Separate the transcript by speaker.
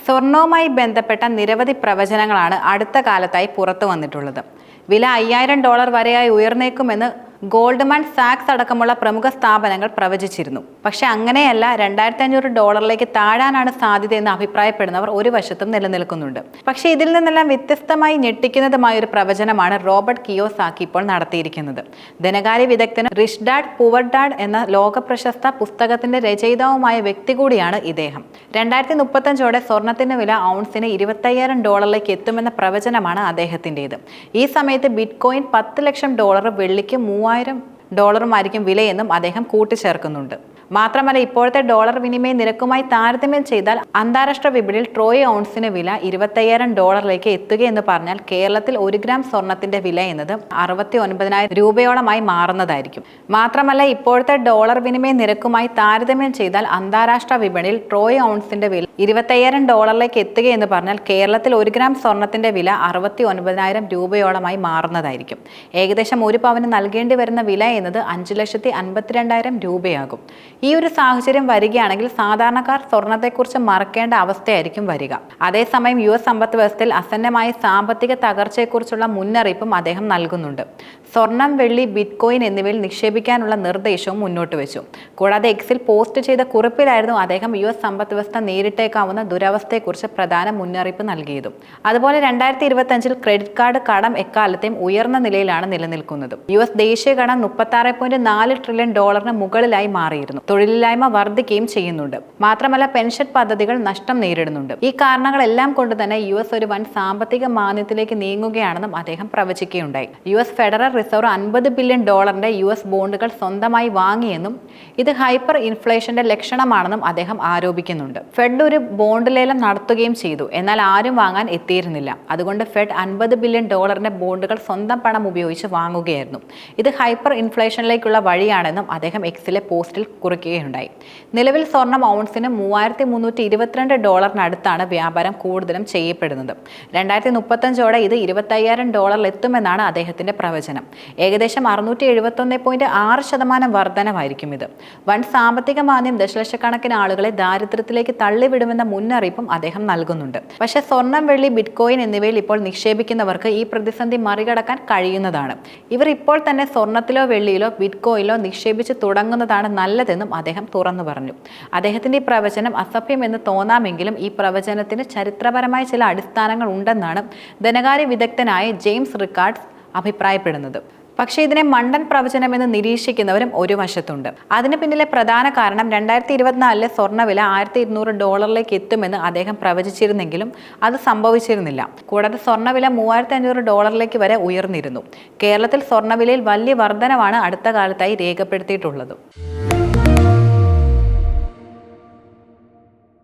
Speaker 1: സ്വർണവുമായി ബന്ധപ്പെട്ട നിരവധി പ്രവചനങ്ങളാണ് അടുത്ത കാലത്തായി പുറത്തു വന്നിട്ടുള്ളത്. വില $5000 വരെയായി ഉയർന്നേക്കുമെന്ന് ഗോൾഡ്മാൻ സാക്സ് അടക്കമുള്ള പ്രമുഖ സ്ഥാപനങ്ങൾ പ്രവചിച്ചിരുന്നു. പക്ഷെ അങ്ങനെയല്ല, $2500 താഴാനാണ് സാധ്യതയെന്ന് അഭിപ്രായപ്പെടുന്നവർ ഒരു വശത്തും നിലനിൽക്കുന്നുണ്ട്. പക്ഷേ ഇതിൽ നിന്നെല്ലാം വ്യത്യസ്തമായി ഞെട്ടിക്കുന്നതുമായ ഒരു പ്രവചനമാണ് റോബർട്ട് കിയോസാക്കി ഇപ്പോൾ നടത്തിയിരിക്കുന്നത്. ധനകാര്യ വിദഗ്ധനും റിച്ച് ഡാഡ് പുവർ ഡാഡ് എന്ന ലോകപ്രശസ്ത പുസ്തകത്തിന്റെ രചയിതാവുമായ വ്യക്തി കൂടിയാണ് ഇദ്ദേഹം. 2035 സ്വർണത്തിന്റെ വില ഔൺസിന് $25,000 എത്തുമെന്ന പ്രവചനമാണ് അദ്ദേഹത്തിൻ്റെത്. ഈ സമയത്ത് ബിറ്റ്കോയിൻ $10 ലക്ഷം, വെള്ളിക്ക് $3000 വിലയെന്നും അദ്ദേഹം കൂട്ടിച്ചേർക്കുന്നുണ്ട്. മാത്രമല്ല, ഇപ്പോഴത്തെ ഡോളർ വിനിമയ നിരക്കുമായി താരതമ്യം ചെയ്താൽ അന്താരാഷ്ട്ര വിപണിയിൽ ട്രോയ് ഔൺസിന് വില $25,000 എത്തുകയെന്ന് പറഞ്ഞാൽ കേരളത്തിൽ 1 ഗ്രാം സ്വർണത്തിന്റെ വില എന്നത് 69,000 രൂപയോളമായി മാറുന്നതായിരിക്കും. മാത്രമല്ല, ഇപ്പോഴത്തെ ഡോളർ വിനിമയ നിരക്കുമായി താരതമ്യം ചെയ്താൽ അന്താരാഷ്ട്ര വിപണിയിൽ ട്രോയ് ഔൺസിന്റെ വില $25,000 എത്തുകയെന്ന് പറഞ്ഞാൽ കേരളത്തിൽ 1 ഗ്രാം സ്വർണത്തിന്റെ വില 69,000 രൂപയോളമായി മാറുന്നതായിരിക്കും. ഏകദേശം 1 പവന് നൽകേണ്ടി വരുന്ന വില എന്നത് 5,52,000 രൂപയാകും. ഈ ഒരു സാഹചര്യം വരികയാണെങ്കിൽ സാധാരണക്കാർ സ്വർണത്തെക്കുറിച്ച് മറക്കേണ്ട അവസ്ഥയായിരിക്കും വരിക. അതേസമയം US സമ്പദ് വ്യവസ്ഥയിൽ അസന്നമായ സാമ്പത്തിക തകർച്ചയെക്കുറിച്ചുള്ള മുന്നറിയിപ്പും അദ്ദേഹം നൽകുന്നുണ്ട്. സ്വർണം, വെള്ളി, ബിറ്റ്കോയിൻ എന്നിവയിൽ നിക്ഷേപിക്കാനുള്ള നിർദ്ദേശവും മുന്നോട്ട് വെച്ചു. കൂടാതെ എക്സിൽ പോസ്റ്റ് ചെയ്ത കുറിപ്പിലായിരുന്നു അദ്ദേഹം US സമ്പദ് വ്യവസ്ഥ നേരിട്ടേക്കാവുന്ന ദുരവസ്ഥയെക്കുറിച്ച് പ്രധാന മുന്നറിയിപ്പ് നൽകിയതും. അതുപോലെ 2025 ക്രെഡിറ്റ് കാർഡ് കടം എക്കാലത്തെയും ഉയർന്ന നിലയിലാണ് നിലനിൽക്കുന്നത്. US ദേശീയ കടം $36.4 ട്രില്യൺ മുകളിലായി മാറിയിരുന്നു. തൊഴിലില്ലായ്മ വർദ്ധിക്കുകയും ചെയ്യുന്നുണ്ട്. മാത്രമല്ല, പെൻഷൻ പദ്ധതികൾ നഷ്ടം നേരിടുന്നുണ്ട്. ഈ കാരണങ്ങളെല്ലാം കൊണ്ട് തന്നെ US ഒരു വൻ സാമ്പത്തിക മാന്ദ്യത്തിലേക്ക് നീങ്ങുകയാണെന്നും അദ്ദേഹം പ്രവചിക്കുകയുണ്ടായി. US federal reserve $50 billion US ബോണ്ടുകൾ സ്വന്തമായി വാങ്ങിയെന്നും ഇത് ഹൈപ്പർ ഇൻഫ്ലേഷന്റെ ലക്ഷണമാണെന്നും അദ്ദേഹം ആരോപിക്കുന്നുണ്ട്. ഫെഡ് ഒരു ബോണ്ട് ലേലം നടത്തുകയും ചെയ്തു, എന്നാൽ ആരും വാങ്ങാൻ എത്തിയിരുന്നില്ല. അതുകൊണ്ട് ഫെഡ് $50 ബില്യൺ ബോണ്ടുകൾ സ്വന്തം പണം ഉപയോഗിച്ച് വാങ്ങുകയായിരുന്നു. ഇത് ഹൈപ്പർ ഇൻഫ്ലേഷനിലേക്കുള്ള വഴിയാണെന്നും അദ്ദേഹം എക്സിലെ പോസ്റ്റിൽ കുറിക്കുകയുണ്ടായി. നിലവിൽ സ്വർണം ഔൺസിന് $3,322 വ്യാപാരം കൂടുതലും ചെയ്യപ്പെടുന്നത്. 2035 ഇത് $25,000 എത്തുമെന്നാണ് അദ്ദേഹത്തിന്റെ പ്രവചനം. ഏകദേശം 671.6% വർധനവായിരിക്കും ഇത്. വൻ സാമ്പത്തിക മാന്ദ്യം ദശലക്ഷക്കണക്കിന് ആളുകളെ ദാരിദ്ര്യത്തിലേക്ക് തള്ളിവിടുമെന്ന മുന്നറിയിപ്പും അദ്ദേഹം നൽകുന്നുണ്ട്. പക്ഷേ സ്വർണം, വെള്ളി, ബിറ്റ്കോയിൻ എന്നിവയിൽ ഇപ്പോൾ നിക്ഷേപിക്കുന്നവർക്ക് ഈ പ്രതിസന്ധി മറികടക്കാൻ കഴിയുന്നതാണ്. ഇവർ ഇപ്പോൾ തന്നെ സ്വർണത്തിലോ വെള്ളിയിലോ ബിറ്റ്കോയിനിലോ നിക്ഷേപിച്ച് തുടങ്ങുന്നതാണ് നല്ലതെന്നും അദ്ദേഹം തുറന്നു പറഞ്ഞു. അദ്ദേഹത്തിന്റെ ഈ പ്രവചനം അസഭ്യമെന്ന് തോന്നാമെങ്കിലും ഈ പ്രവചനത്തിന് ചരിത്രപരമായ ചില അടിസ്ഥാനങ്ങൾ ഉണ്ടെന്നാണ് ധനകാര്യ വിദഗ്ധനായ ജെയിംസ് റിക്കാർഡ്സ് അഭിപ്രായപ്പെടുന്നത്. പക്ഷേ ഇതിനെ മണ്ടൻ പ്രവചനമെന്ന് നിരീക്ഷിക്കുന്നവരും ഒരു വശത്തുണ്ട്. അതിന് പിന്നിലെ പ്രധാന കാരണം 2024 സ്വർണ്ണവില $1,200 എത്തുമെന്ന് അദ്ദേഹം പ്രവചിച്ചിരുന്നെങ്കിലും അത് സംഭവിച്ചിരുന്നില്ല. കൂടാതെ സ്വർണ്ണവില $3,500 വരെ ഉയർന്നിരുന്നു. കേരളത്തിൽ സ്വർണ്ണവിലയിൽ വലിയ വർധനവാണ് അടുത്ത കാലത്തായി രേഖപ്പെടുത്തിയിട്ടുള്ളത്.